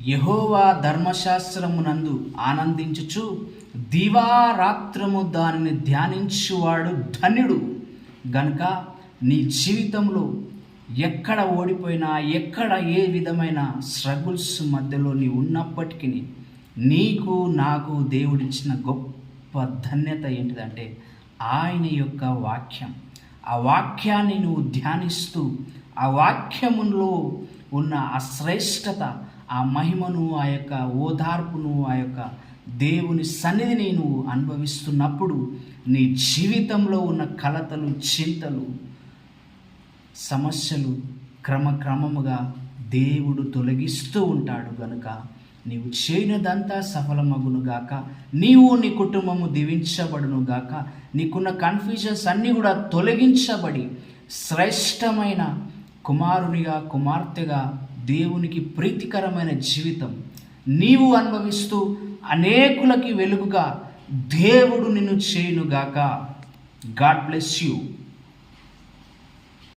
యెహోవా ధర్మశాస్త్రమునందు ఆనందించుచు దివారాత్రము దానిని ధ్యానించువాడు ధన్యుడు. గనుక నీ జీవితంలో ఎక్కడ ఓడిపోయినా, ఎక్కడ ఏ విధమైన స్ట్రగుల్స్ మధ్యలో నీ ఉన్నప్పటికీ నీకు నాకు దేవుడిచ్చిన గొప్ప ధన్యత ఏంటిదంటే ఆయన యొక్క వాక్యం. ఆ వాక్యాన్ని నువ్వు ధ్యానిస్తూ ఆ వాక్యములో ఉన్న ఆ శ్రేష్టత, ఆ మహిమను, ఆ యొక్క ఓదార్పును, ఆ యొక్క దేవుని సన్నిధిని నువ్వు అనుభవిస్తున్నప్పుడు నీ జీవితంలో ఉన్న కలతలు, చింతలు, సమస్యలు క్రమక్రమముగా దేవుడు తొలగిస్తూ ఉంటాడు. గనుక నీవు చేయనదంతా సఫలమగును గాక, నీవు నీ కుటుంబము దీవించబడును గాక, నీకున్న కన్ఫ్యూజన్స్ అన్నీ కూడా తొలగించబడి శ్రేష్టమైన కుమారునిగా, కుమార్తెగా, దేవునికి ప్రీతికరమైన జీవితం నీవు అనుభవిస్తూ అనేకులకి వెలుగుగా దేవుడు నిన్ను చేయునుగాక. God bless you.